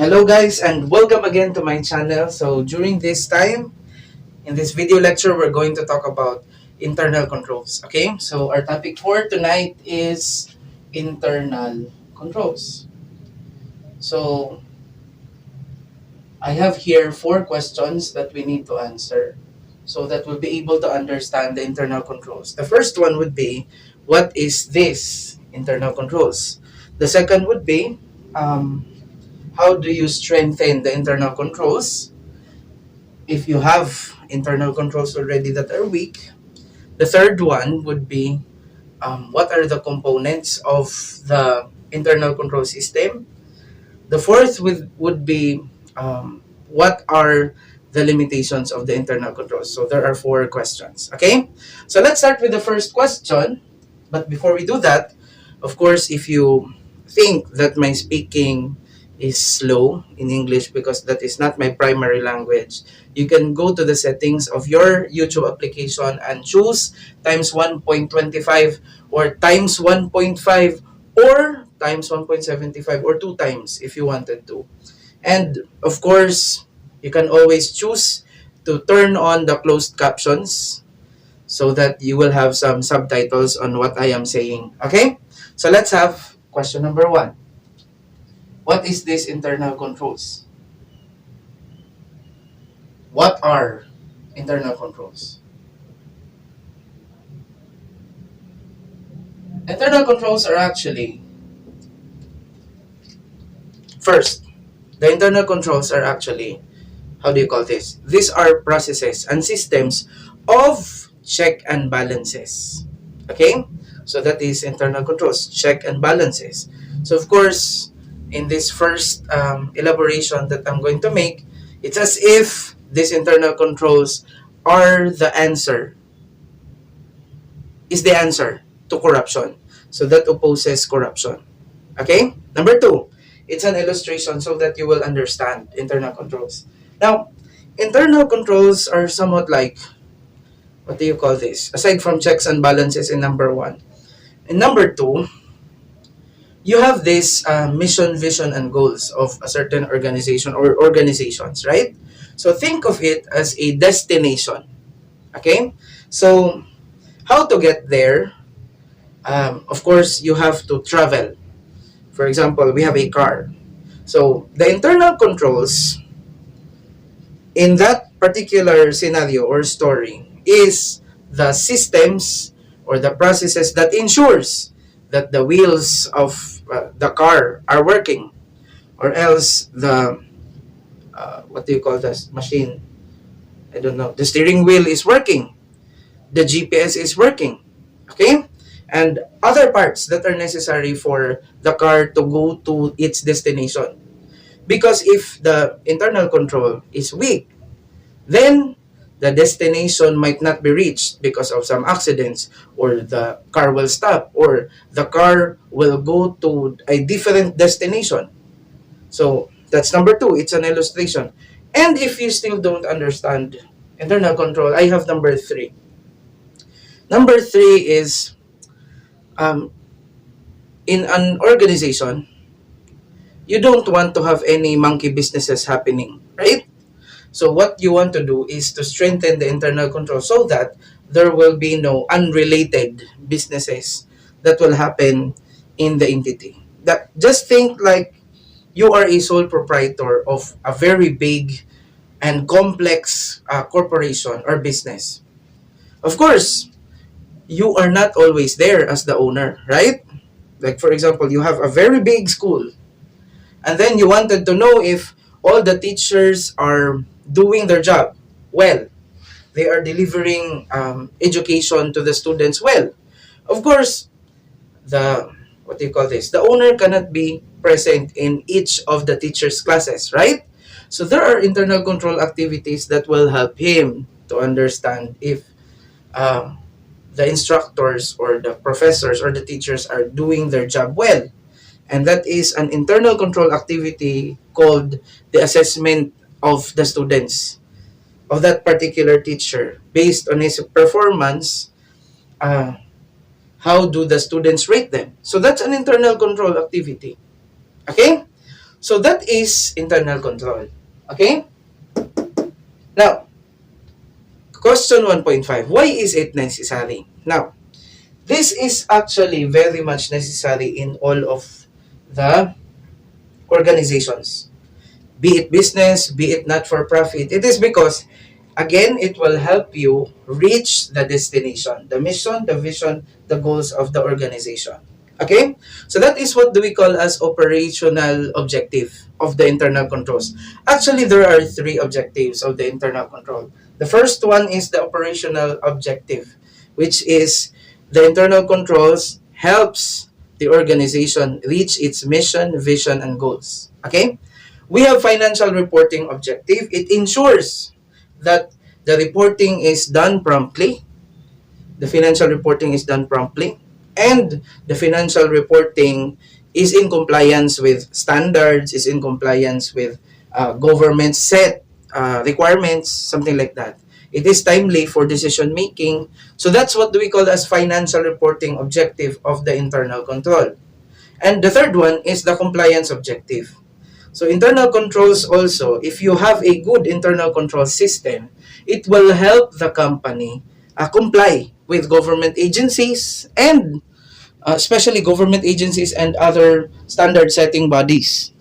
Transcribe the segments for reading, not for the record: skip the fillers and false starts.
Hello guys and welcome again to my channel. So during this time, in this video lecture, we're going to talk about internal controls. Okay, so our topic for tonight is internal controls. So I have here 4 questions that we need to answer so that we'll be able to understand the internal controls. The first one would be, what is this internal controls? The second would be, how do you strengthen the internal controls if you have internal controls already that are weak? The third one would be, what are the components of the internal control system? The fourth would be, what are the limitations of the internal controls? So there are 4 questions. Okay, so let's start with the first question. But before we do that, of course, if you think that my speaking is slow in English because that is not my primary language, you can go to the settings of your YouTube application and choose times 1.25 or times 1.5 or times 1.75 or 2 times if you wanted to. And of course, you can always choose to turn on the closed captions so that you will have some subtitles on what I am saying. Okay? So let's have question number 1. What is this internal controls? What are internal controls? Internal controls are actually, first, the internal controls are actually, how do you call this? These are processes and systems of check and balances. Okay? So that is internal controls, check and balances. So of course, in this first elaboration that I'm going to make, it's as if these internal controls are the answer, is the answer to corruption. So that opposes corruption. Okay? Number 2, it's an illustration so that you will understand internal controls. Now, internal controls are somewhat like, what do you call this? Aside from checks and balances in number 1. In number 2, you have this mission, vision, and goals of a certain organization or organizations, right? So think of it as a destination. Okay? So, how to get there? Of course, you have to travel. For example, we have a car. So, the internal controls in that particular scenario or story is the systems or the processes that ensures that the wheels of the car are working, or else the what do you call this machine, I don't know, the steering wheel is working, the GPS is working. Okay, and other parts that are necessary for the car to go to its destination. Because if the internal control is weak, then the destination might not be reached because of some accidents, or the car will stop, or the car will go to a different destination. So that's number 2. It's an illustration. And if you still don't understand internal control, I have number 3. Number 3 is, um, in an organization, you don't want to have any monkey businesses happening, right? So what you want to do is to strengthen the internal control so that there will be no unrelated businesses that will happen in the entity. That, just think like you are a sole proprietor of a very big and complex corporation or business. Of course, you are not always there as the owner, right? Like for example, you have a very big school, and then you wanted to know if all the teachers are doing their job well, they are delivering education to the students well. Of course, the, what do you call this, the owner cannot be present in each of the teachers' classes, right? So there are internal control activities that will help him to understand if um, the instructors or the professors or the teachers are doing their job well. And that is an internal control activity called the assessment of the students of that particular teacher based on his performance. How do the students rate them? So that's an internal control activity. Okay? So that is internal control. Okay? Now, question 1.5. Why is it necessary? Now, this is actually very much necessary in all of the organizations. Be it business, be it not for profit. It is because, again, it will help you reach the destination, the mission, the vision, the goals of the organization. Okay? So that is what do we call as operational objective of the internal controls. Actually, there are three objectives of the internal control. The first one is the operational objective, which is the internal controls helps the organization reach its mission, vision, and goals. Okay? We have financial reporting objective. It ensures that the reporting is done promptly, the financial reporting is done promptly, and the financial reporting is in compliance with standards, is in compliance with government set requirements, something like that. It is timely for decision making. So that's what we call as financial reporting objective of the internal control. And the third one is the compliance objective. So internal controls also, if you have a good internal control system, it will help the company comply with government agencies and especially government agencies and other standard setting bodies.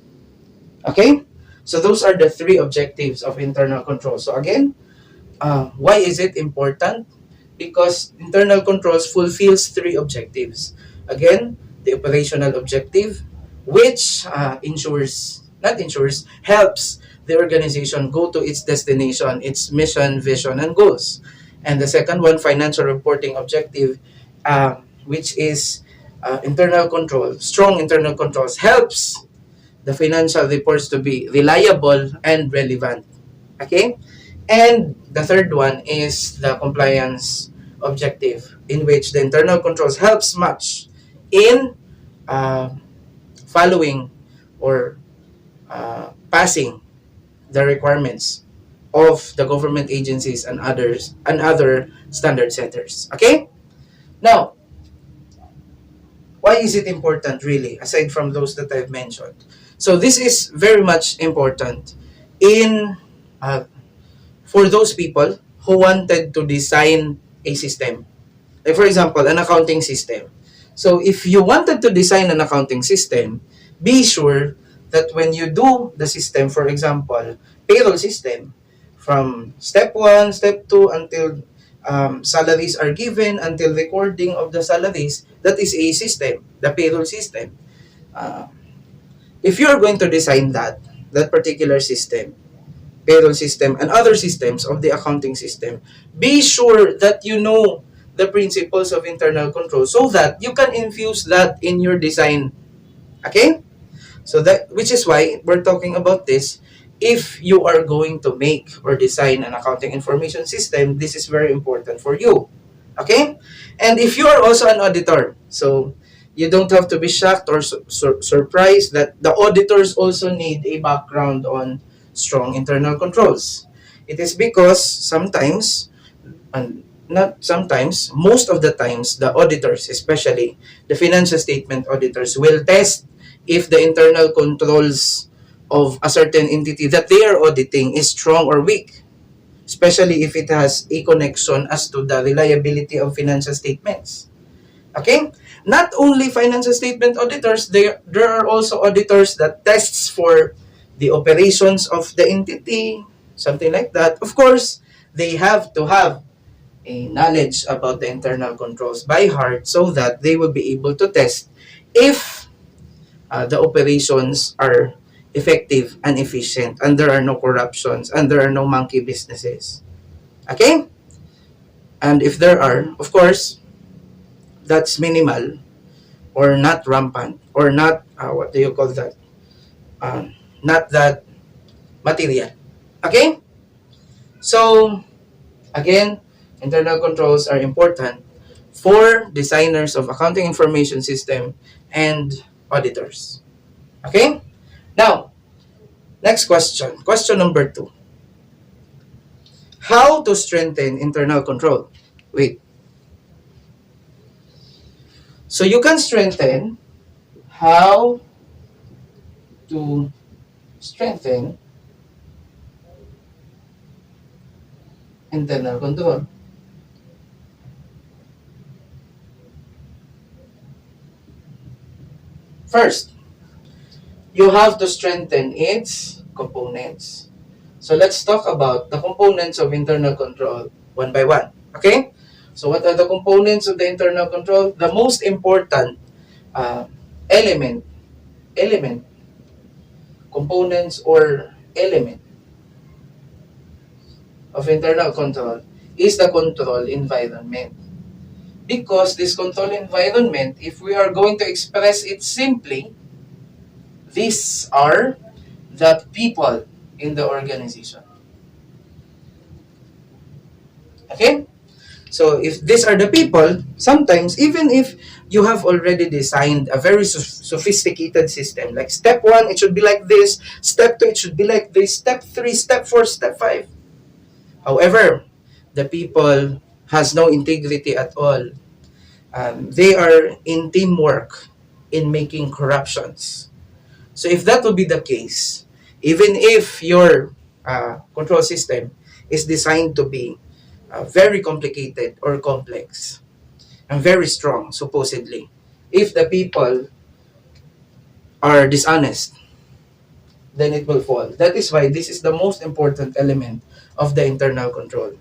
Okay? So those are the three objectives of internal control. So again, why is it important? Because internal controls fulfills three objectives. Again, the operational objective, which helps the organization go to its destination, its mission, vision, and goals. And the second one, financial reporting objective, which is internal control. Strong internal controls helps the financial reports to be reliable and relevant. Okay? And the third one is the compliance objective, in which the internal controls helps much in uh, following or passing the requirements of the government agencies and others and other standard setters. Okay? Now, why is it important really, aside from those that I've mentioned? So this is very much important in uh, for those people who wanted to design a system. Like for example, an accounting system. So if you wanted to design an accounting system, be sure that when you do the system, for example, payroll system, from step 1, step 2, until salaries are given, until recording of the salaries, that is a system, the payroll system. Uh, if you're going to design that particular system, payroll system, and other systems of the accounting system, be sure that you know the principles of internal control so that you can infuse that in your design. Okay? So that, which is why we're talking about this. If you are going to make or design an accounting information system, this is very important for you. Okay? And if you are also an auditor, so you don't have to be shocked or surprised that the auditors also need a background on strong internal controls. It is because sometimes, and not sometimes, most of the times, the auditors, especially the financial statement auditors, will test if the internal controls of a certain entity that they are auditing is strong or weak, especially if it has a connection as to the reliability of financial statements. Okay? Not only financial statement auditors, there are also auditors that tests for the operations of the entity, something like that. Of course, they have to have a knowledge about the internal controls by heart so that they will be able to test if the operations are effective and efficient and there are no corruptions and there are no monkey businesses. Okay? And if there are, of course, that's minimal or not rampant or not, what do you call that? Not that material. Okay? So, again, internal controls are important for designers of accounting information system and auditors. Okay? Now, next question. Question number 2. How to strengthen internal control? Wait. So you can strengthen how to strengthen internal control. First, you have to strengthen its components. So let's talk about the components of internal control one by one. Okay? So what are the components of the internal control? The most important uh, element, element, components or element of internal control is the control environment. Because this control environment, if we are going to express it simply, these are the people in the organization. Okay? So if these are the people, sometimes even if you have already designed a very sophisticated system, like step 1, it should be like this, step 2, it should be like this, step 3, step 4, step 5. However, the people has no integrity at all. They are in teamwork in making corruptions. So if that will be the case, even if your control system is designed to be very complicated or complex and very strong, supposedly, if the people are dishonest, then it will fall. That is why this is the most important element of the internal control,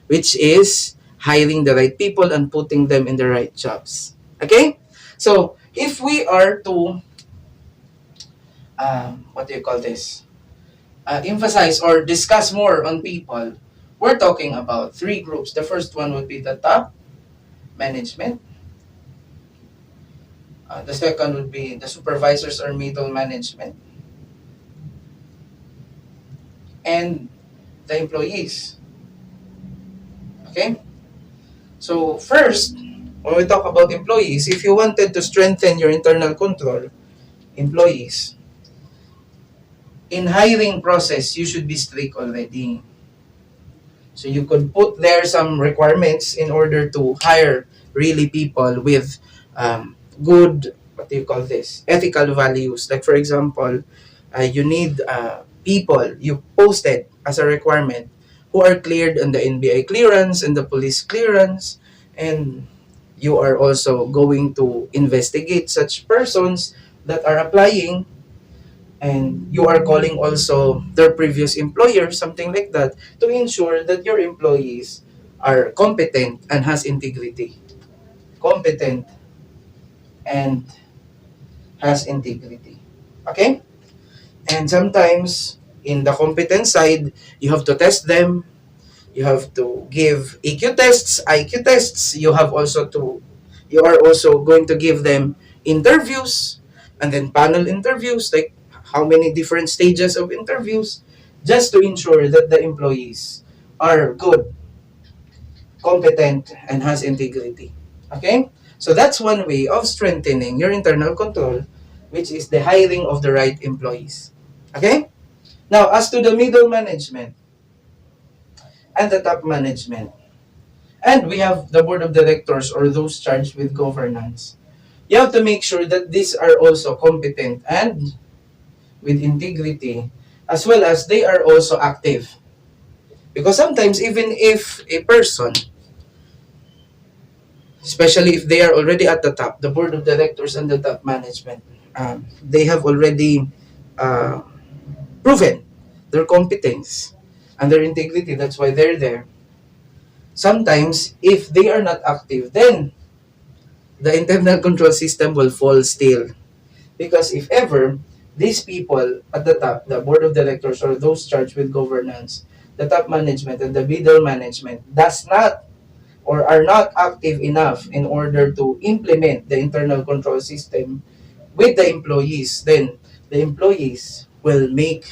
which is hiring the right people and putting them in the right jobs. Okay? So, if we are to, what do you call this? Emphasize or discuss more on people, we're talking about three groups. The first one would be the top management. The second would be the supervisors or middle management. And the employees. Okay? So first, when we talk about employees, if you wanted to strengthen your internal control, employees, in hiring process, you should be strict already. So you could put there some requirements in order to hire really people with good, what do you call this, ethical values. Like for example, you need people you posted as a requirement who are cleared on the NBA clearance and the police clearance, and you are also going to investigate such persons that are applying, and you are calling also their previous employer, something like that, to ensure that your employees are competent and has integrity. Competent and has integrity. Okay? And sometimes in the competence side, you have to test them. You have to give EQ tests, IQ tests. You are also going to give them interviews, and then panel interviews, like how many different stages of interviews, just to ensure that the employees are good, competent, and has integrity. Okay? So that's one way of strengthening your internal control, which is the hiring of the right employees. Okay? Now, as to the middle management and the top management, and we have the board of directors or those charged with governance, you have to make sure that these are also competent and with integrity, as well as they are also active. Because sometimes, even if a person, especially if they are already at the top, the board of directors and the top management, they have already uh, proven their competence and their integrity. That's why they're there. Sometimes, if they are not active, then the internal control system will fall still. Because if ever these people at the top, the board of directors or those charged with governance, the top management and the middle management does not or are not active enough in order to implement the internal control system with the employees, then the employees will make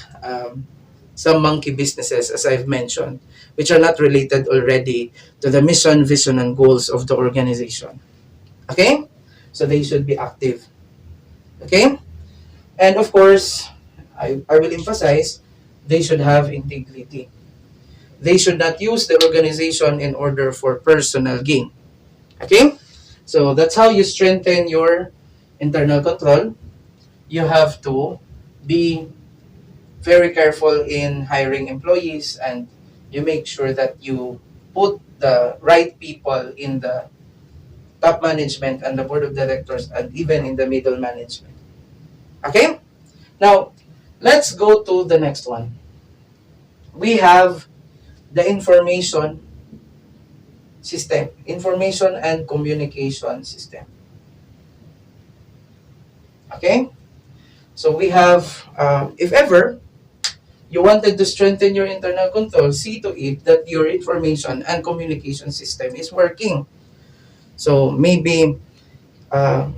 some monkey businesses, as I've mentioned, which are not related already to the mission, vision, and goals of the organization. Okay? So they should be active. Okay? And of course, I will emphasize, they should have integrity. They should not use the organization in order for personal gain. Okay? So that's how you strengthen your internal control. You have to be very careful in hiring employees, and you make sure that you put the right people in the top management and the board of directors and even in the middle management. Okay? Now, let's go to the next one. We have the information and communication system. Okay? So we have, if ever you wanted to strengthen your internal control, see to it that your information and communication system is working. So maybe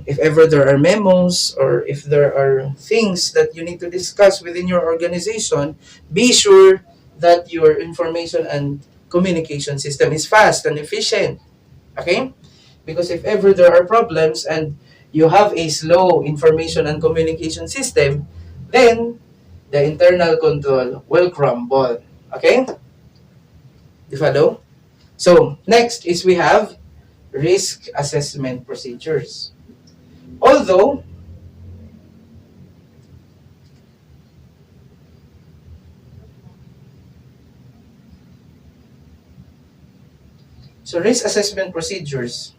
if ever there are memos or if there are things that you need to discuss within your organization, be sure that your information and communication system is fast and efficient. Okay? Because if ever there are problems and you have a slow information and communication system, then the internal control will crumble. Okay? You follow? So, next is we have risk assessment procedures. Although, so risk assessment procedures,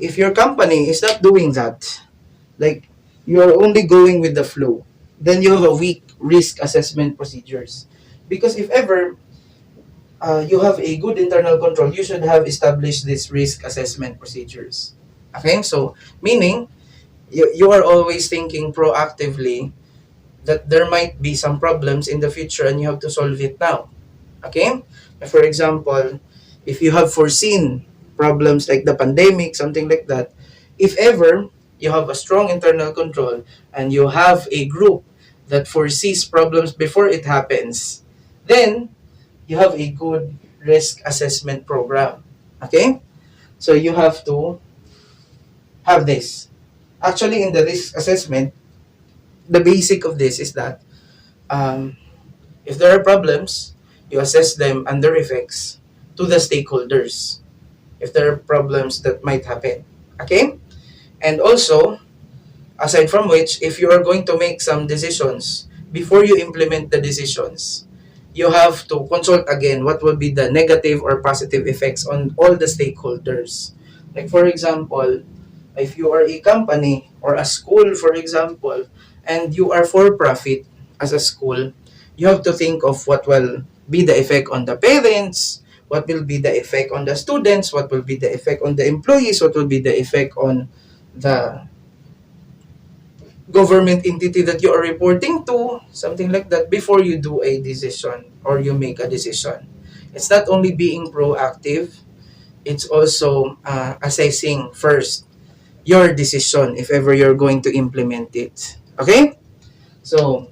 if your company is not doing that, like you're only going with the flow, then you have a weak risk assessment procedures. Because if ever you have a good internal control, you should have established these risk assessment procedures. Okay, so meaning you are always thinking proactively that there might be some problems in the future and you have to solve it now. Okay? For example, if you have foreseen problems like the pandemic, something like that, if ever you have a strong internal control and you have a group that foresees problems before it happens, then you have a good risk assessment program. Okay? So you have to have this. Actually, in the risk assessment, the basic of this is that um, if there are problems, you assess them and their effects to the stakeholders. If there are problems that might happen. Okay? And also, aside from which, if you are going to make some decisions, before you implement the decisions, you have to consult again what will be the negative or positive effects on all the stakeholders. Like for example, if you are a company or a school, for example, and you are for profit as a school, you have to think of what will be the effect on the parents, what will be the effect on the students, what will be the effect on the employees, what will be the effect on the government entity that you are reporting to, something like that, before you do a decision or you make a decision. It's not only being proactive, it's also assessing first your decision if ever you're going to implement it. Okay? So,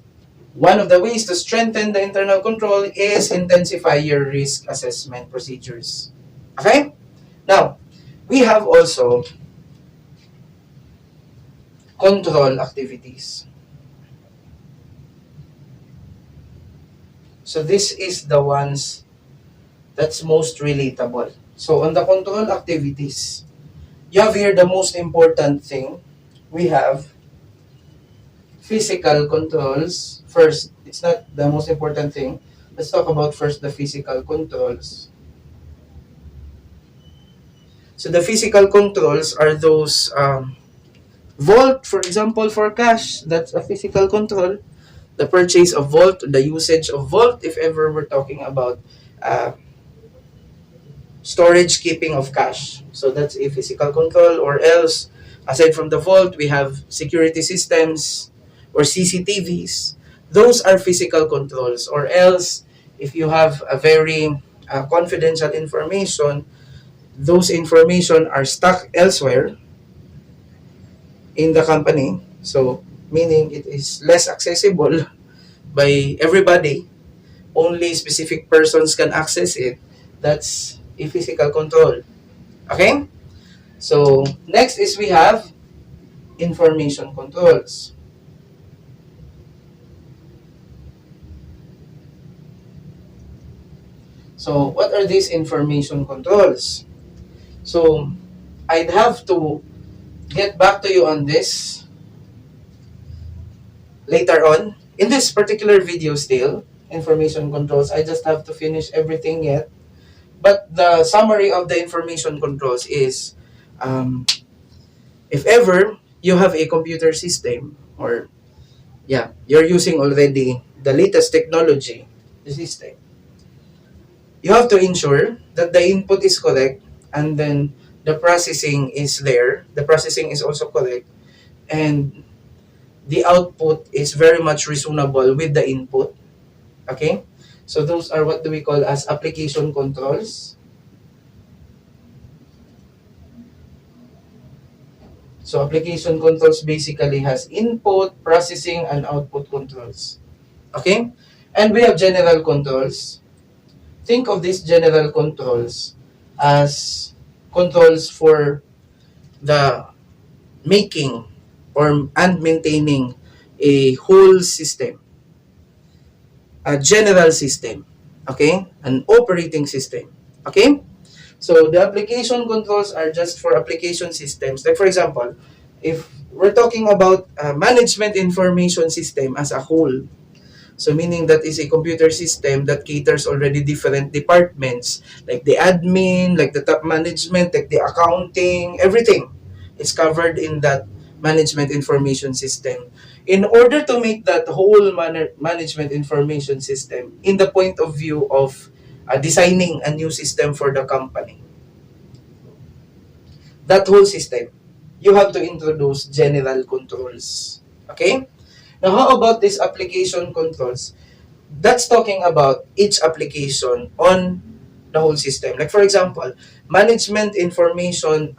one of the ways to strengthen the internal control is intensify your risk assessment procedures. Okay? Now, we have also control activities. So, this is the ones that's most relatable. So, on the control activities, you have here the most important thing. We have physical controls. First, it's not the most important thing. Let's talk about first the physical controls. So the physical controls are those vault, for example, for cash. That's a physical control. The purchase of vault, the usage of vault, if ever we're talking about uh, storage keeping of cash. So that's a physical control. Or else, aside from the vault, we have security systems or CCTVs. Those are physical controls. Or else, if you have a very confidential information, those information are stuck elsewhere in the company. So, meaning it is less accessible by everybody. Only specific persons can access it. That's a physical control. Okay? So, next is we have information controls. So, what are these information controls? So, I'd have to get back to you on this later on In this particular video still, information controls, I just have to finish everything yet. But the summary of the information controls is, um, if ever you have a computer system, or yeah, you're using already the latest technology, the system, you have to ensure that the input is correct, and then the processing is there. The processing is also correct, and the output is very much reasonable with the input. Okay? So those are what do we call as application controls. So application controls basically has input, processing, and output controls. Okay? And we have general controls. Think of these general controls as controls for the making or and maintaining a whole system, a general system, okay, an operating system, okay. So the application controls are just for application systems. Like for example, if we're talking about management information system as a whole, so meaning that is a computer system that caters already different departments, like the admin, like the top management, like the accounting, everything is covered in that management information system. In order to make that whole management information system in the point of view of designing a new system for the company, that whole system, you have to introduce general controls. Okay? Now, how about these application controls? That's talking about each application on the whole system. Like for example, management information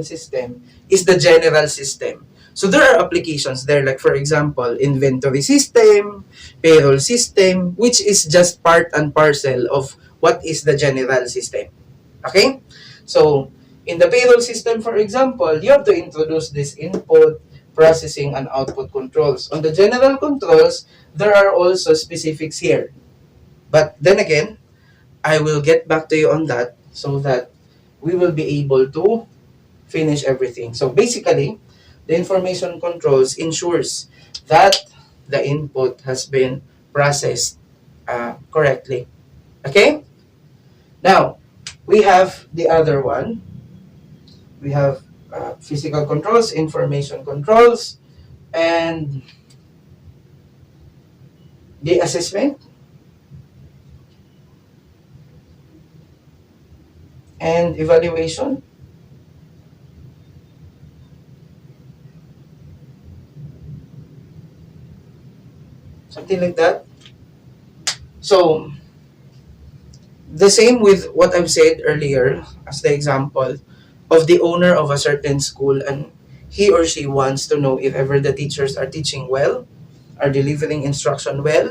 system is the general system. So there are applications there, like for example, inventory system, payroll system, which is just part and parcel of what is the general system. Okay? So in the payroll system, for example, you have to introduce this input, processing, and output controls. On the general controls, there are also specifics here. But then again, I will get back to you on that so that we will be able to finish everything. So basically, the information controls ensures that the input has been processed correctly. Okay? Now, we have the other one. We have physical controls, information controls, and the assessment and evaluation. Something like that. So, the same with what I've said earlier as the example of the owner of a certain school, and he or she wants to know if ever the teachers are teaching well, are delivering instruction well,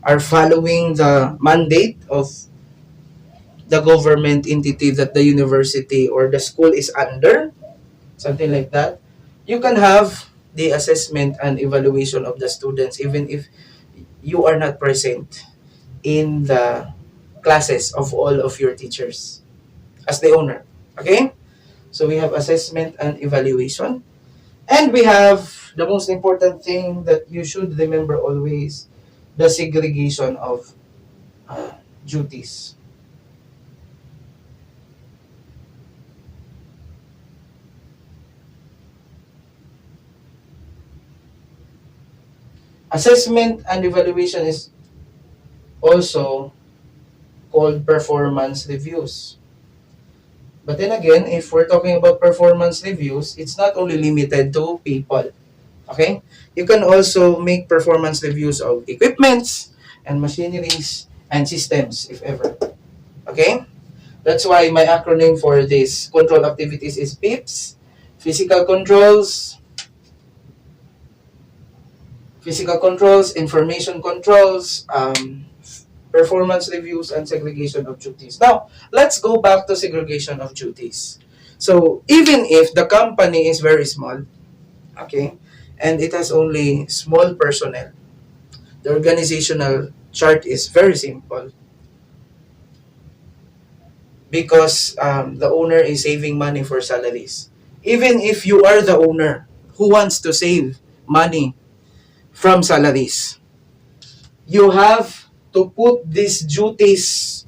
are following the mandate of the government entity that the university or the school is under, something like that. You can have the assessment and evaluation of the students even if you are not present in the classes of all of your teachers as the owner. Okay? So we have assessment and evaluation. And we have the most important thing that you should remember always, the segregation of duties. Assessment and evaluation is also called performance reviews. But then again, if we're talking about performance reviews, it's not only limited to people. Okay? You can also make performance reviews of equipments and machineries and systems, if ever. Okay? That's why my acronym for this control activities is PIPS, physical controls, information controls, performance reviews, and segregation of duties. Now, let's go back to segregation of duties. So, even if the company is very small, okay, and it has only small personnel, the organizational chart is very simple because the owner is saving money for salaries. Even if you are the owner who wants to save money from salaries. You have to put these duties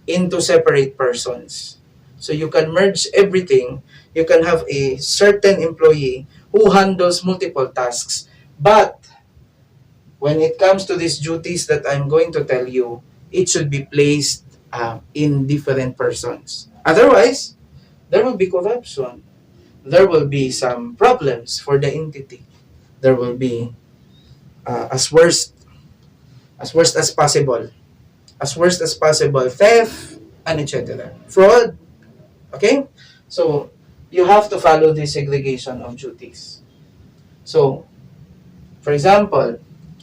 into separate persons. So you can merge everything. You can have a certain employee who handles multiple tasks. But when it comes to these duties that I'm going to tell you, it should be placed in different persons. Otherwise, there will be corruption. There will be some problems for the entity. There will be as worst as possible, theft and etc. Fraud. Okay, so you have to follow the segregation of duties. So, for example,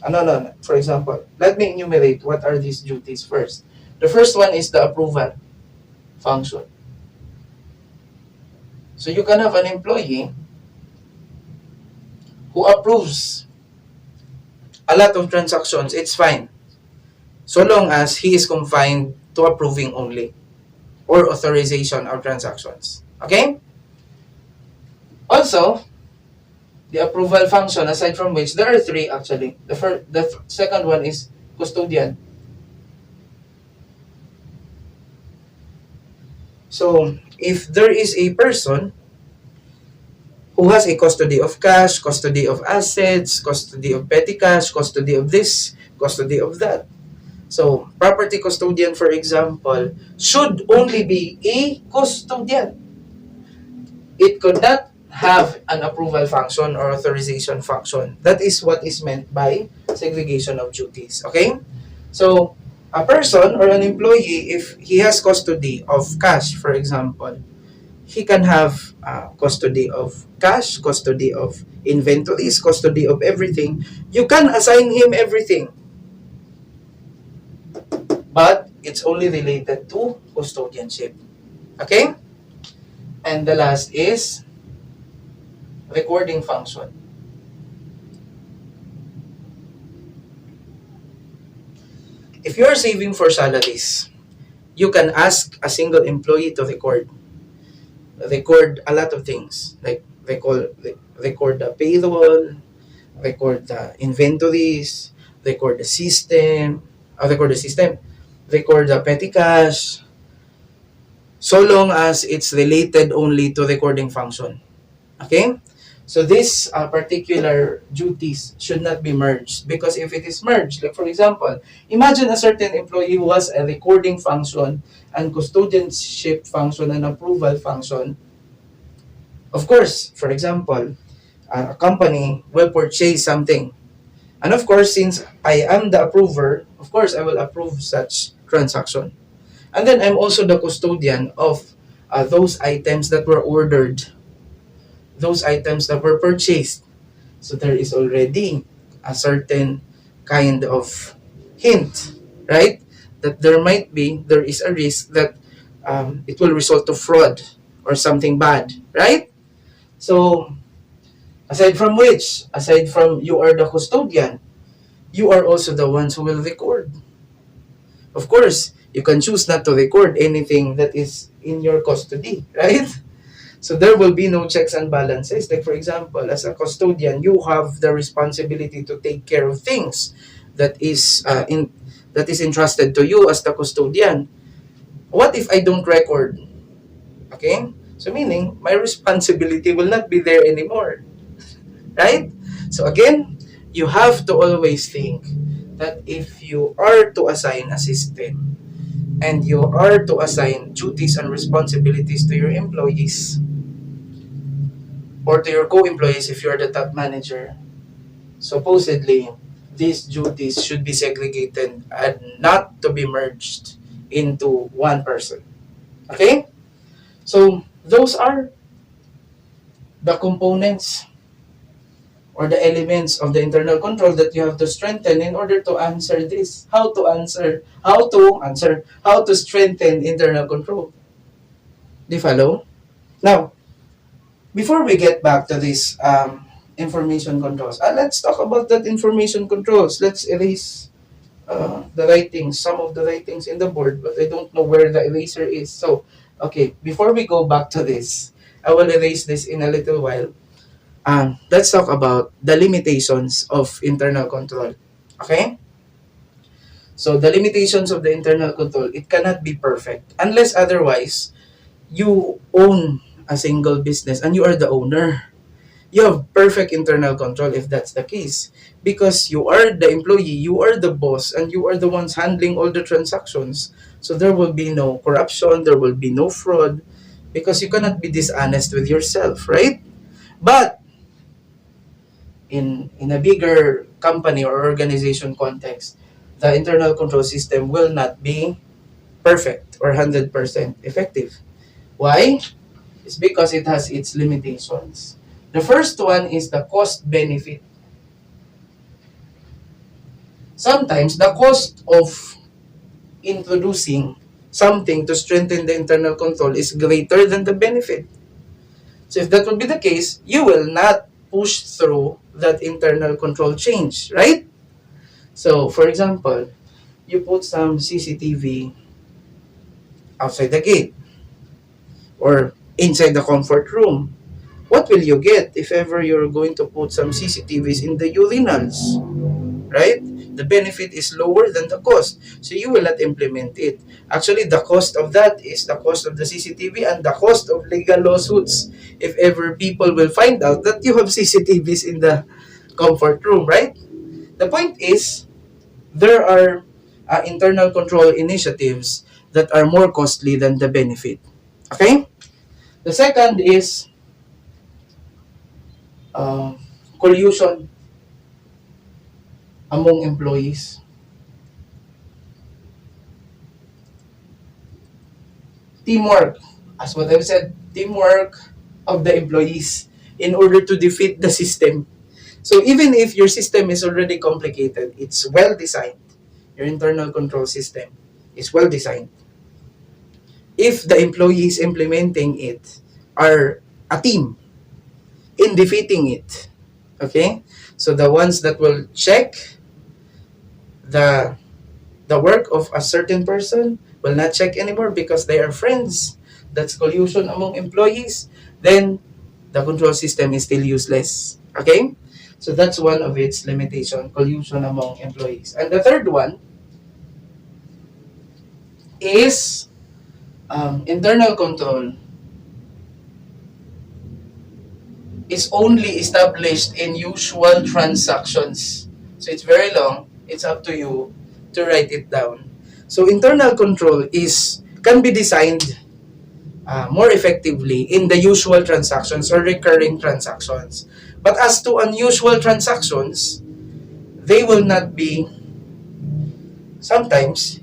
no. For example, let me enumerate what are these duties first. The first one is the approval function. So you can have an employee who approves a lot of transactions. It's fine, so long as he is confined to approving only or authorization of transactions. Okay? Also, the approval function, aside from which there are three actually. The second one is custodian. So, if there is a person who has a custody of cash, custody of assets, custody of petty cash, custody of this, custody of that. So, property custodian, for example, should only be a custodian. It could not have an approval function or authorization function. That is what is meant by segregation of duties. Okay? So, a person or an employee, if he has custody of cash, for example, he can have custody of cash, custody of inventories, custody of everything. You can assign him everything, but it's only related to custodianship. Okay? And the last is recording function. If you are saving for salaries, you can ask a single employee to record a lot of things, like record the payroll, record the inventories, record the system, record the petty cash, so long as it's related only to recording function. Okay? So these particular duties should not be merged, because if it is merged, like for example, imagine a certain employee who has a recording function and custodianship function and approval function. Of course, for example, a company will purchase something. And of course, since I am the approver, of course, I will approve such transaction. And then I'm also the custodian of those items that were ordered, those items that were purchased. So there is already a certain kind of hint, right? That there is a risk that it will result to fraud or something bad, right? So, aside from you are the custodian, you are also the ones who will record. Of course, you can choose not to record anything that is in your custody, right? So there will be no checks and balances. Like for example, as a custodian, you have the responsibility to take care of things that is that is entrusted to you as the custodian. What if I don't record? Okay? So meaning my responsibility will not be there anymore. Right? So again, you have to always think that if you are to assign a system and you are to assign duties and responsibilities to your employees or to your co-employees if you're the top manager, supposedly these duties should be segregated and not to be merged into one person. Okay? So those are the components or the elements of the internal control that you have to strengthen in order to answer this. How to strengthen internal control. Do you follow? Now, before we get back to this information controls, let's talk about that information controls. Let's erase the writings, some of the writings in the board, but I don't know where the eraser is. So, okay, before we go back to this, I will erase this in a little while. let's talk about the limitations of internal control. Okay? So the limitations of the internal control, it cannot be perfect unless otherwise you own a single business and you are the owner. You have perfect internal control if that's the case, because you are the employee, you are the boss, and you are the ones handling all the transactions. So there will be no corruption, there will be no fraud, because you cannot be dishonest with yourself, right? But in a bigger company or organization context, the internal control system will not be perfect or 100% effective. Why? It's because it has its limitations. The first one is the cost benefit. Sometimes the cost of introducing something to strengthen the internal control is greater than the benefit. So if that would be the case, you will not push through that internal control change, right? So for example, you put some CCTV outside the gate or inside the comfort room. What will you get if ever you're going to put some CCTVs in the urinals? Right? The benefit is lower than the cost. So you will not implement it. Actually, the cost of that is the cost of the CCTV and the cost of legal lawsuits if ever people will find out that you have CCTVs in the comfort room, right? The point is, there are internal control initiatives that are more costly than the benefit. Okay? The second is uh, collusion among employees. Teamwork, as what I've said, teamwork of the employees in order to defeat the system. So even if your system is already complicated, it's well designed. Your internal control system is well designed. If the employees implementing it are a team in defeating it, okay? So the ones that will check the the work of a certain person will not check anymore because they are friends. That's collusion among employees. Then the control system is still useless. Okay? So that's one of its limitation, collusion among employees. And the third one is internal control is only established in usual transactions. So it's very long. It's up to you to write it down. So internal control is can be designed more effectively in the usual transactions or recurring transactions. But as to unusual transactions, they will not be, sometimes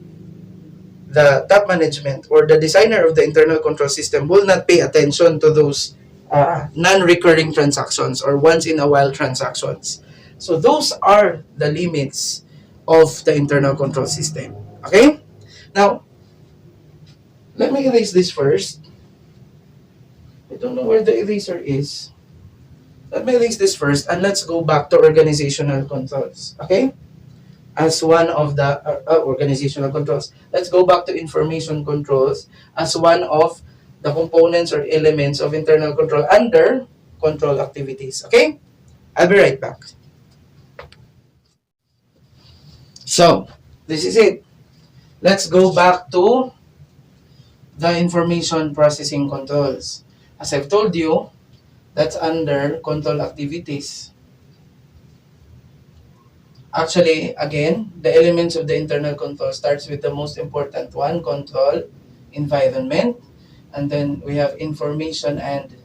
the top management or the designer of the internal control system will not pay attention to those non-recurring transactions or once in a while transactions. So those are the limits of the internal control system. Okay? Now, let me erase this first. I don't know where the eraser is. Let me erase this first and let's go back to organizational controls. Okay? As one of the organizational controls. Let's go back to information controls as one of the components or elements of internal control under control activities. Okay? I'll be right back. So, this is it. Let's go back to the information processing controls. As I've told you, that's under control activities. Actually, again, the elements of the internal control starts with the most important one, control environment. And then we have information and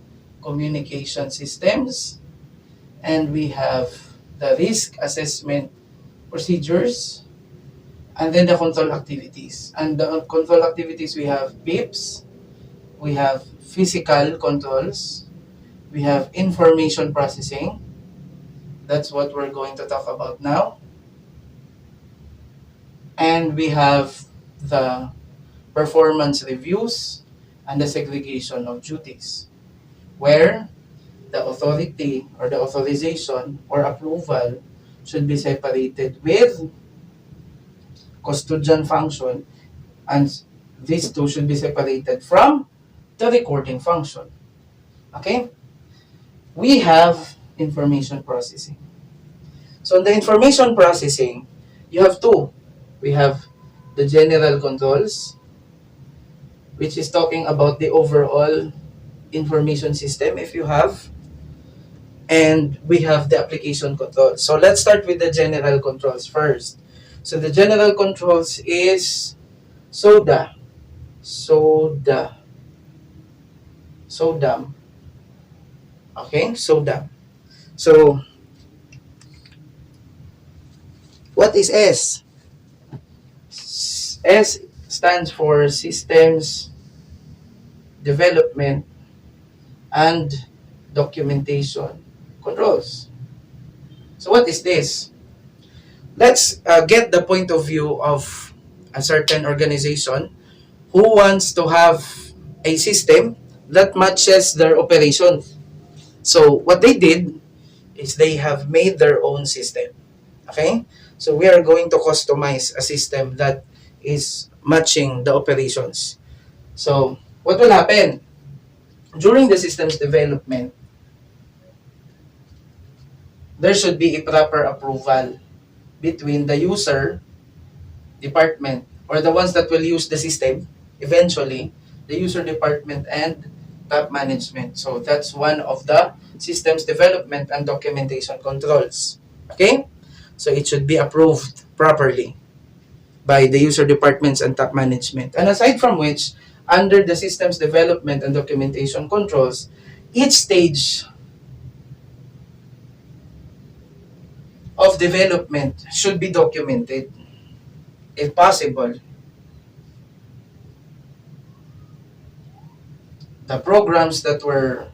communication systems. And we have the risk assessment procedures. And then the control activities. And the control activities, we have PIPs, we have physical controls, we have information processing. That's what we're going to talk about now. And we have the performance reviews and the segregation of duties, where the authority or the authorization or approval should be separated with custodian function, and these two should be separated from the recording function. Okay? We have information processing. So in the information processing, you have two. We have the general controls, which is talking about the overall information system if you have, and we have the application controls. So let's start with the general controls first. So the general controls is SODA, SODA, SODAM. Okay, SODAM. So what is S? S stands for Systems Development and Documentation Controls. So what is this? Let's get the point of view of a certain organization who wants to have a system that matches their operation. So what they did is they have made their own system. Okay? So we are going to customize a system that is matching the operations. So what will happen? During the system's development, there should be a proper approval between the user department or the ones that will use the system eventually, the user department and top management. So that's one of the systems development and documentation controls. Okay? So it should be approved properly by the user departments and top management. And aside from which, under the systems development and documentation controls, each stage of development should be documented if possible. The programs that were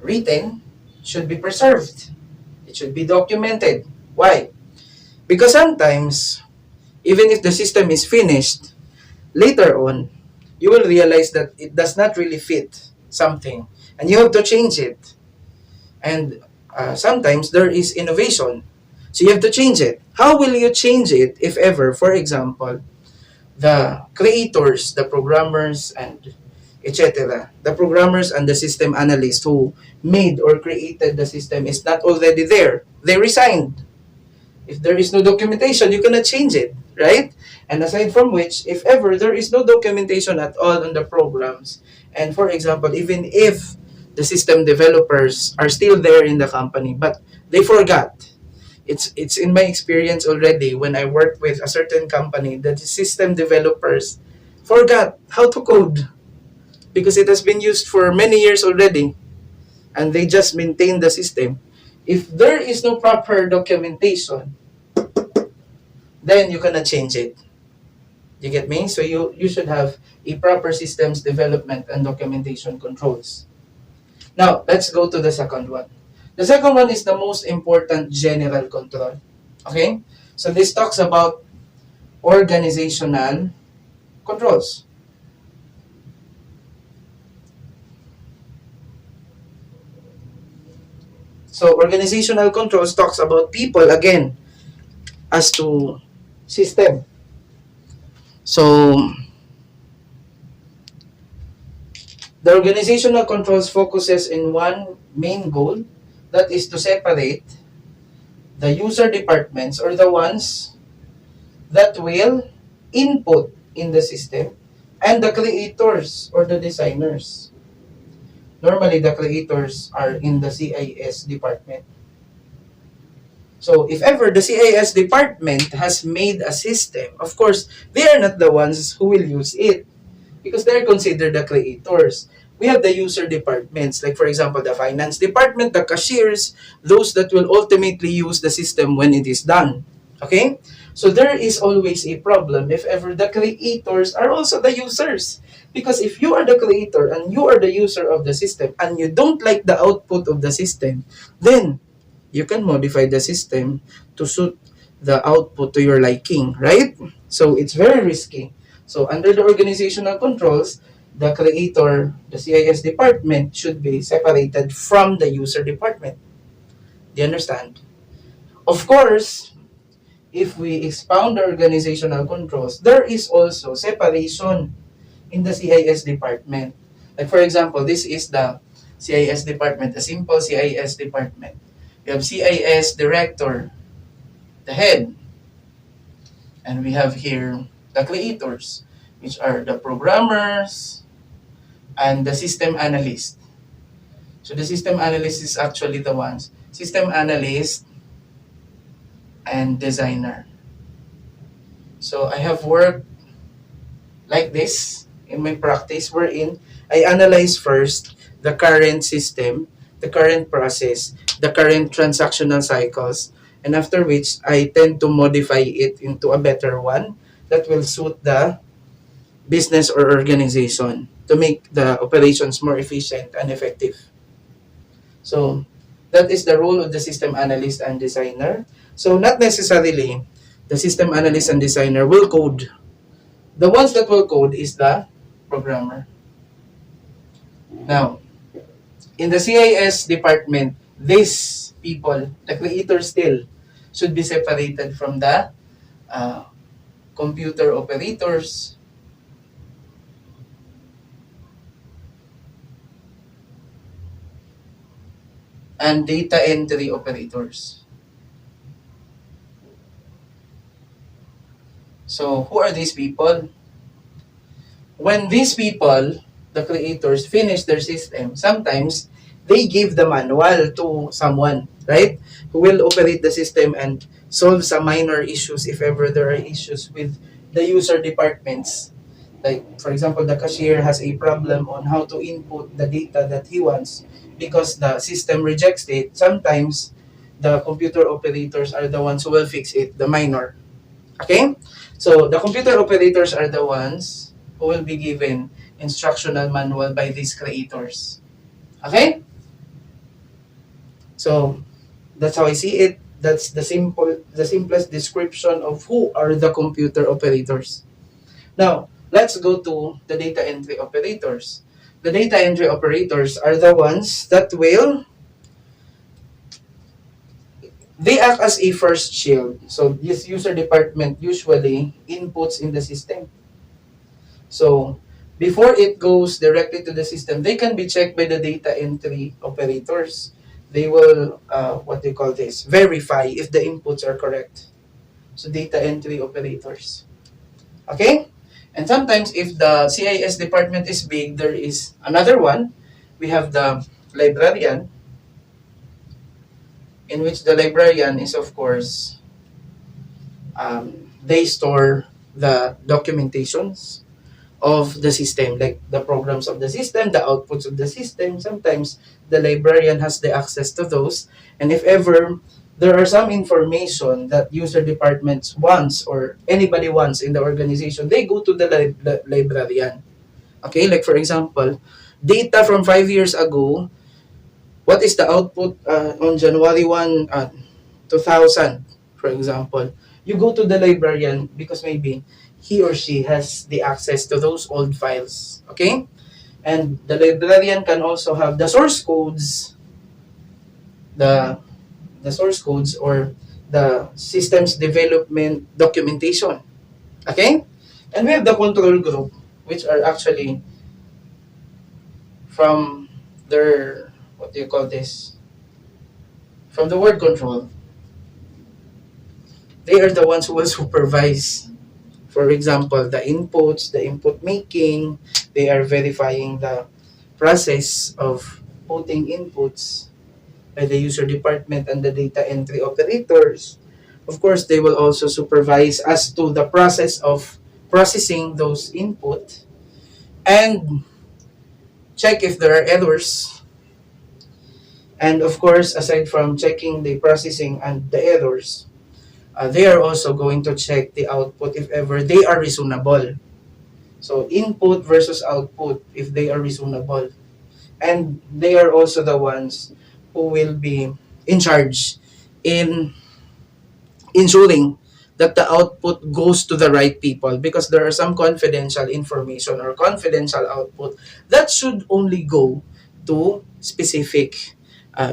written should be preserved. It should be documented. Why? Because sometimes, even if the system is finished, later on, you will realize that it does not really fit something and you have to change it. And sometimes there is innovation. So you have to change it. How will you change it if ever, for example, the creators, the programmers, and etc., the programmers and the system analysts who made or created the system is not already there? They resigned. If there is no documentation, you cannot change it, right? And aside from which, if ever there is no documentation at all on the programs, and for example, even if the system developers are still there in the company, but they forgot, it's in my experience already when I worked with a certain company that the system developers forgot how to code because it has been used for many years already and they just maintain the system. If there is no proper documentation, then you cannot change it. You get me? So you should have a proper systems development and documentation controls. Now, let's go to the second one. The second one is the most important general control. Okay? So this talks about organizational controls. So organizational controls talks about people again as to system. So the organizational controls focuses in one main goal, that is to separate the user departments or the ones that will input in the system and the creators or the designers. Normally, the creators are in the CIS department. So if ever the CIS department has made a system, of course, they are not the ones who will use it because they're considered the creators. We have the user departments, like for example, the finance department, the cashiers, those that will ultimately use the system when it is done. Okay? So there is always a problem if ever the creators are also the users. Because if you are the creator and you are the user of the system and you don't like the output of the system, then you can modify the system to suit the output to your liking, right? So it's very risky. So under the organizational controls, the creator, the CIS department should be separated from the user department. Do you understand? Of course, if we expound the organizational controls, there is also separation in the CIS department. Like for example, this is the CIS department, a simple CIS department. We have CIS director, the head, and we have here the creators, which are the programmers and the system analyst. So the system analyst is actually the ones, system analyst and designer. So I have worked like this in my practice wherein I analyze first the current system, the current process, the current transactional cycles, and after which I tend to modify it into a better one that will suit the business or organization to make the operations more efficient and effective. So that is the role of the system analyst and designer. So not necessarily the system analyst and designer will code. The ones that will code is the programmer. Now, in the CIS department, these people, the creators still, should be separated from the uh, computer operators and data entry operators. So, who are these people? When these people, the creators, finish their system, sometimes they give the manual to someone, right? Who will operate the system and solve some minor issues if ever there are issues with the user departments. Like, for example, the cashier has a problem on how to input the data that he wants because the system rejects it. Sometimes the computer operators are the ones who will fix it, the minor. Okay? So the computer operators are the ones who will be given instructional manual by these creators. Okay? So that's how I see it. That's the simplest description of who are the computer operators. Now, let's go to the data entry operators. The data entry operators are the ones that will they act as a first shield. So this user department usually inputs in the system. So before it goes directly to the system, they can be checked by the data entry operators. They will, what they call this, verify if the inputs are correct. So data entry operators. Okay? And sometimes if the CIS department is big, there is another one. We have the librarian, in which the librarian is, of course, they store the documentations of the system, like the programs of the system, the outputs of the system. Sometimes the librarian has the access to those. And if ever there are some information that user departments wants or anybody wants in the organization, they go to the librarian. Okay, like for example, data from 5 years ago, what is the output on January 1, 2000, for example? You go to the librarian because maybe he or she has the access to those old files. Okay? And the librarian can also have the source codes, the source codes or the systems development documentation. Okay? And we have the control group, which are actually from their, what do you call this? From the word control. They are the ones who will supervise, for example, the inputs, the input making. They are verifying the process of putting inputs by the user department and the data entry operators. Of course, they will also supervise as to the process of processing those input and check if there are errors. And of course, aside from checking the processing and the errors, they are also going to check the output if ever they are reasonable. So input versus output, if they are reasonable. And they are also the ones who will be in charge in ensuring that the output goes to the right people, because there are some confidential information or confidential output that should only go to specific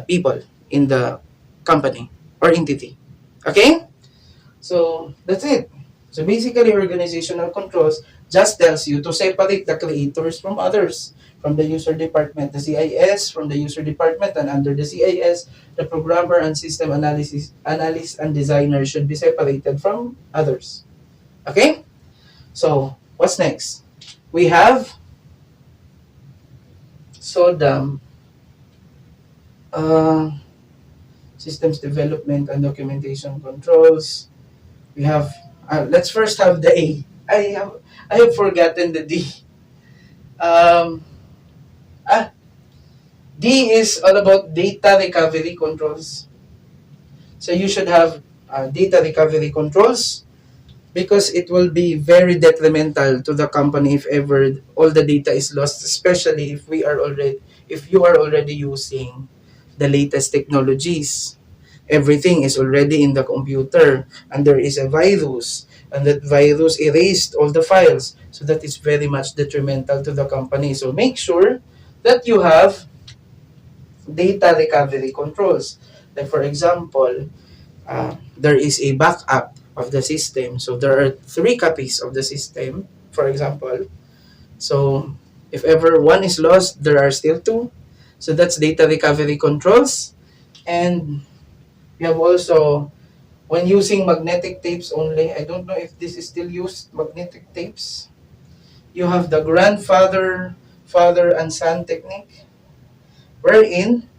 people in the company or entity. Okay? So that's it. So basically, organizational controls just tells you to separate the creators from others, from the user department, the CIS, from the user department, and under the CIS, the programmer and system analyst and designer should be separated from others. Okay? So, what's next? We have SODAM, uh, systems development and documentation controls. We have, let's first have the A. I have forgotten the D. Um, ah, D is all about data recovery controls. So you should have data recovery controls because it will be very detrimental to the company if ever all the data is lost, especially if you are already using the latest technologies. Everything is already in the computer and there is a virus and that virus erased all the files. So that is very much detrimental to the company. So make sure that you have data recovery controls. Like for example, there is a backup of the system. So there are 3 copies of the system, for example. So if ever one is lost, there are still 2. So that's data recovery controls. And we have also, when using magnetic tapes only, I don't know if this is still used, magnetic tapes. You have the grandfather, father, and son technique, wherein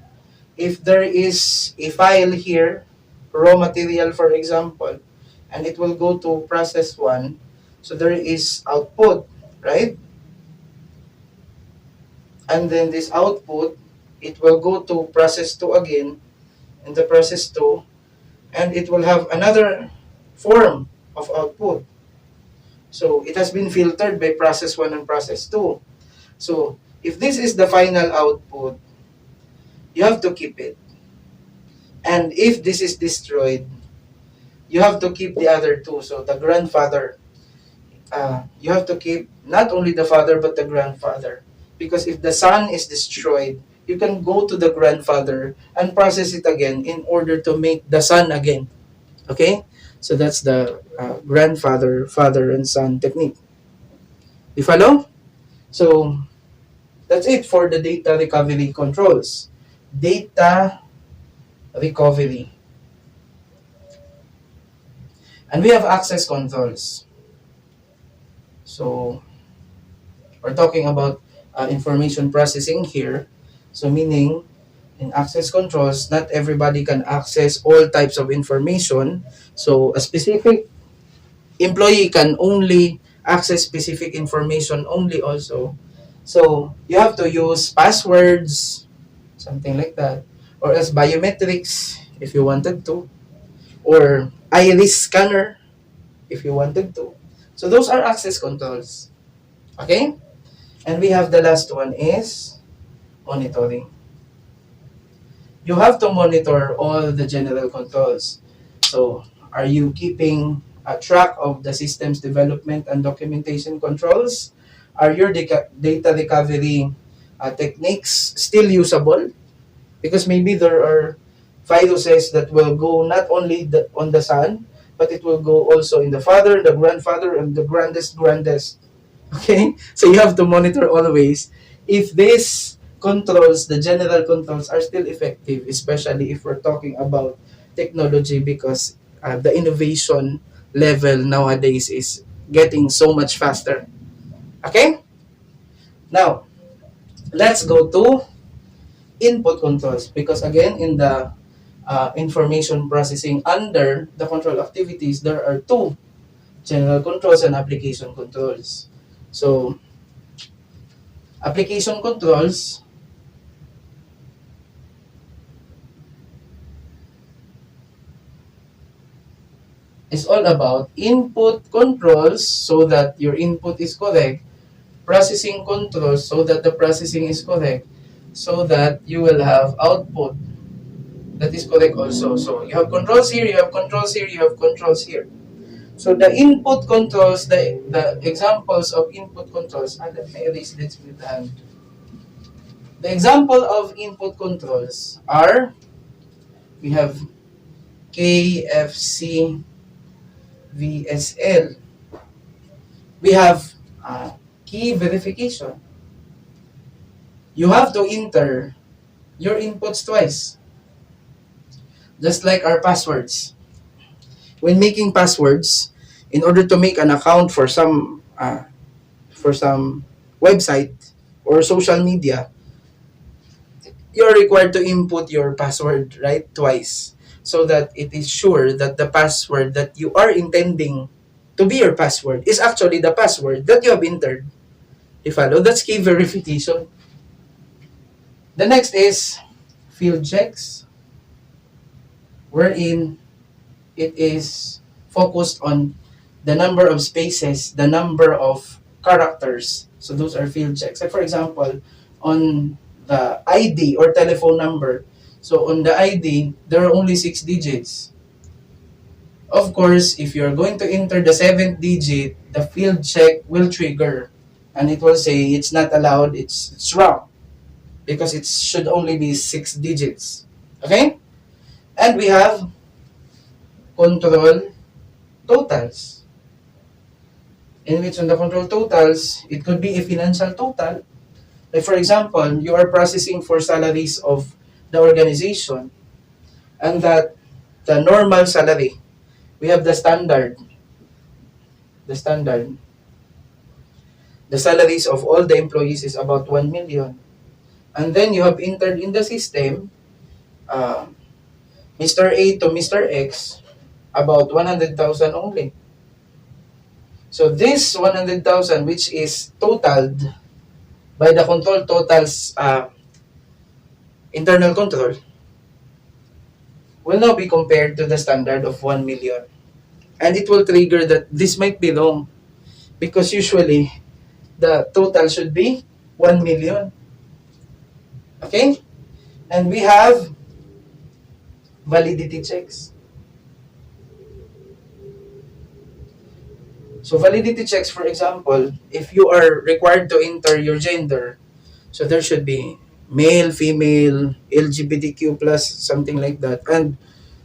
if there is a file here, raw material for example, and it will go to process 1, so there is output, right? And then this output, it will go to process 2 again, in the process 2, and it will have another form of output. So it has been filtered by process 1 and process 2. So if this is the final output, you have to keep it. And if this is destroyed, you have to keep the other 2. So the grandfather, you have to keep not only the father but the grandfather. Because if the son is destroyed, you can go to the grandfather and process it again in order to make the son again. Okay? So that's the grandfather, father, and son technique. You follow? So that's it for the data recovery controls. Data recovery. And we have access controls. So we're talking about information processing here. So meaning in access controls, not everybody can access all types of information. So a specific employee can only access specific information only also. So you have to use passwords, something like that, or as biometrics if you wanted to, or iris scanner if you wanted to. So those are access controls. Okay? And we have the last one is monitoring. You have to monitor all the general controls. So are you keeping a track of the system's development and documentation controls? Are your data recovery techniques still usable? Because maybe there are viruses that will go not only on the son, but it will go also in the father, the grandfather, and the grandest. Okay? So you have to monitor always if these controls, the general controls, are still effective, especially if we're talking about technology because the innovation level nowadays is getting so much faster. Okay? Now, let's go to input controls because again, in the information processing under the control activities, there are 2 general controls and application controls. So, application controls is all about input controls so that your input is correct, processing controls so that the processing is correct, so that you will have output that is correct also. So you have controls here, you have controls here, you have controls here. So the input controls, the examples of input controls, let me erase this with hand. The example of input controls are, we have KFC VSL. We have key verification. You have to enter your inputs twice, just like our passwords. When making passwords, in order to make an account for some website or social media, you're required to input your password, right, twice, so that it is sure that the password that you are intending to be your password is actually the password that you have entered. You follow? That's key verification. The next is field checks, wherein it is focused on the number of spaces, the number of characters. So those are field checks. Like for example, on the ID or telephone number. So on the ID, there are only 6 digits. Of course, if you're going to enter the seventh digit, the field check will trigger. And it will say it's not allowed, it's wrong. Because it should only be 6 digits. Okay? And we have control totals. In which on the control totals, it could be a financial total. Like for example, you are processing for salaries of the organization, and that the normal salary, we have the standard, the salaries of all the employees is about 1 million. And then you have entered in the system, uh, Mr. A to Mr. X, about 100,000 only. So this 100,000, which is totaled by the control totals internal control, will now be compared to the standard of 1 million. And it will trigger that this might be wrong because usually the total should be 1 million. Okay? And we have validity checks. So validity checks, for example, if you are required to enter your gender, so there should be male, female, LGBTQ plus, something like that. And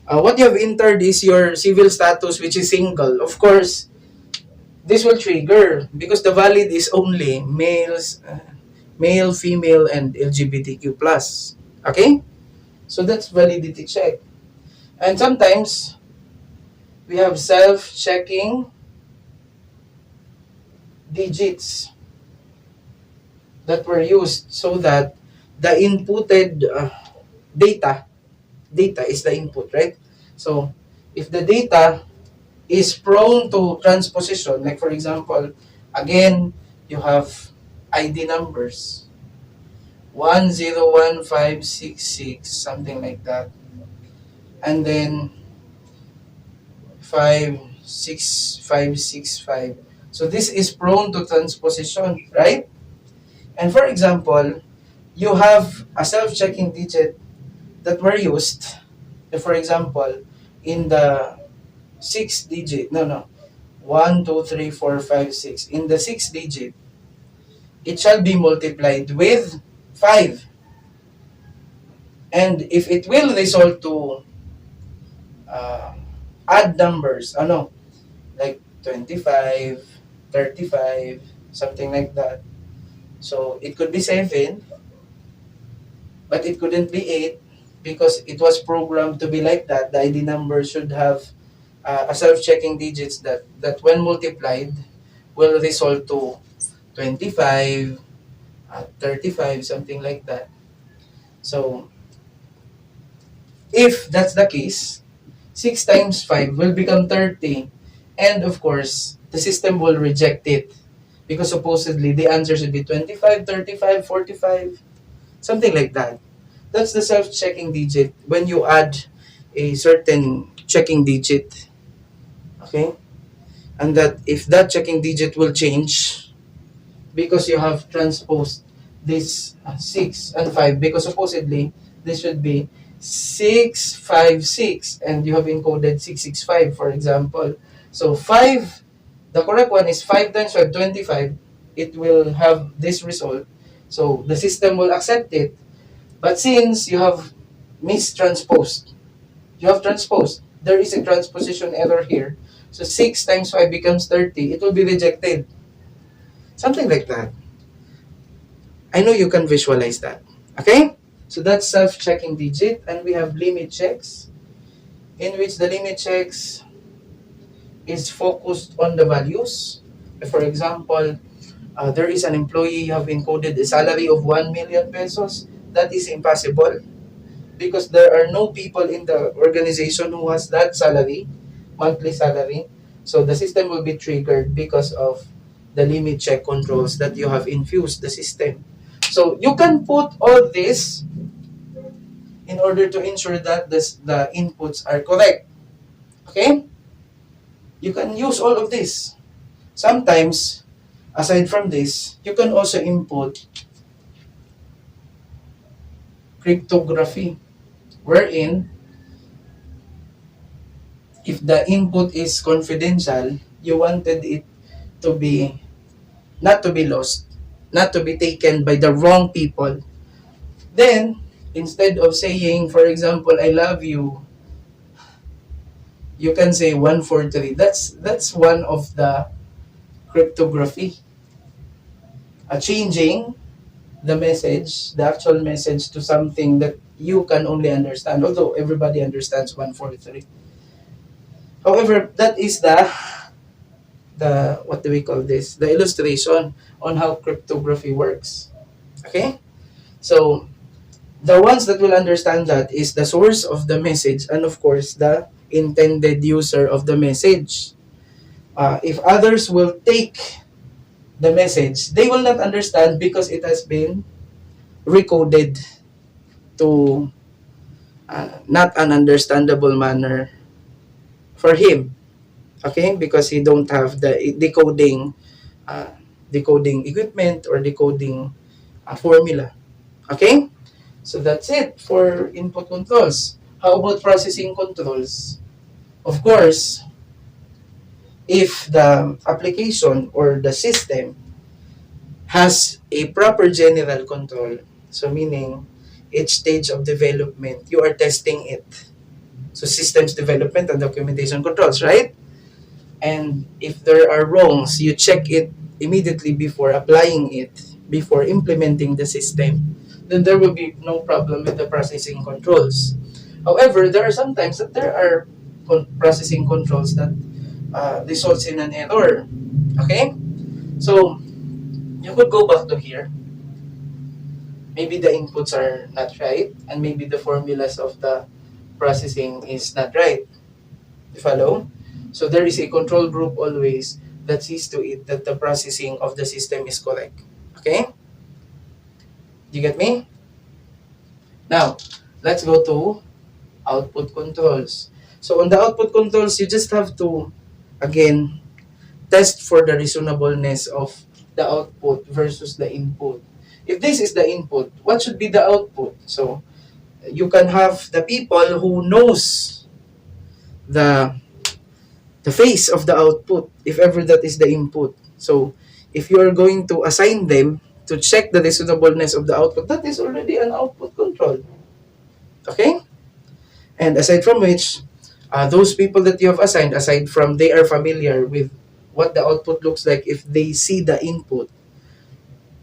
what you have entered is your civil status, which is single. Of course, this will trigger because the valid is only male, female, and LGBTQ plus. Okay? So that's validity check. And sometimes we have self-checking digits that were used so that the inputted data data is the input, right? So if the data is prone to transposition, like for example, again, you have ID numbers 101566, something like that, and then 56565. So this is prone to transposition, right? And for example, you have a self-checking digit that were used, for example, in the 6 digit, no, 1, 2, 3, 4, 5, 6. In the 6 digit, it shall be multiplied with 5. And if it will result to uh, add numbers, like 25, 35, something like that. So it could be 7, but it couldn't be 8 because it was programmed to be like that. The ID number should have a self-checking digits that when multiplied will result to 25, 35, something like that. So if that's the case, 6 times 5 will become 30. And of course, the system will reject it because supposedly the answer should be 25, 35, 45, something like that. That's the self-checking digit when you add a certain checking digit. Okay? And that if that checking digit will change because you have transposed this 6 and 5, because supposedly this should be 656 and you have encoded 665, for example. So 5, the correct one is 5 times 5, 25. It will have this result. So the system will accept it. But since you have mistransposed, there is a transposition error here. So 6 times 5 becomes 30. It will be rejected. Something like that. I know you can visualize that. Okay? So that's self-checking digit. And we have limit checks, in which the limit checks is focused on the values. For example, there is an employee, you have encoded a salary of 1 million pesos. That is impossible because there are no people in the organization who has that salary, monthly salary. So the system will be triggered because of the limit check controls that you have infused the system. So you can put all this in order to ensure that the inputs are correct. Okay? You can use all of this. Sometimes, aside from this, you can also input cryptography, wherein if the input is confidential, you wanted it to be not to be lost, not to be taken by the wrong people. Then, instead of saying, for example, I love you, you can say 143. That's one of the cryptography. Changing the message, the actual message, to something that you can only understand, although everybody understands 143. However, that is the what do we call this? The illustration on how cryptography works. Okay? So, the ones that will understand that is the source of the message and of course the intended user of the message. If others will take the message, they will not understand because it has been recoded to not an understandable manner for him. Okay, because he don't have the uh, decoding equipment or decoding formula. Okay, so that's it for input controls. How about processing controls? Of course, if the application or the system has a proper general control, so meaning each stage of development, you are testing it. So systems development and documentation controls, right? And if there are wrongs, you check it immediately before applying it, before implementing the system. Then there will be no problem with the processing controls. However, there are sometimes that there are processing controls that results in an error. Okay? So, you could go back to here. Maybe the inputs are not right, and maybe the formulas of the processing is not right. You follow? So there is a control group always that sees to it that the processing of the system is correct. Okay? You get me? Now, let's go to output controls. So on the output controls, you just have to, again, test for the reasonableness of the output versus the input. If this is the input, what should be the output? So you can have the people who knows the the face of the output, if ever that is the input. So if you are going to assign them to check the reasonableness of the output, that is already an output control. Okay? And aside from which, those people that you have assigned, aside from they are familiar with what the output looks like if they see the input,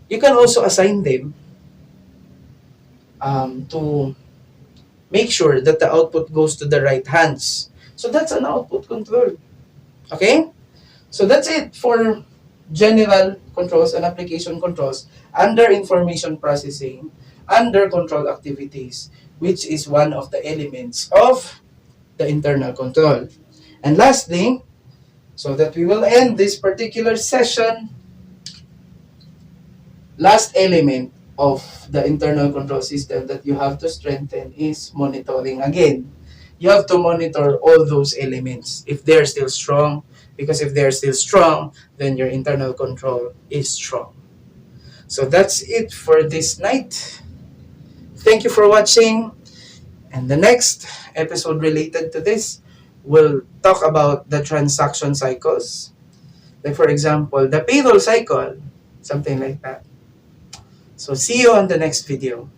you can also assign them to make sure that the output goes to the right hands. So that's an output control. Okay? So that's it for general controls and application controls under information processing, under control activities, which is one of the elements of the internal control. And lastly, so that we will end this particular session, last element of the internal control system that you have to strengthen is monitoring again. You have to monitor all those elements if they're still strong, because if they're still strong, then your internal control is strong. So that's it for this night. Thank you for watching. And the next episode related to this will talk about the transaction cycles. Like for example, the payroll cycle, something like that. So see you on the next video.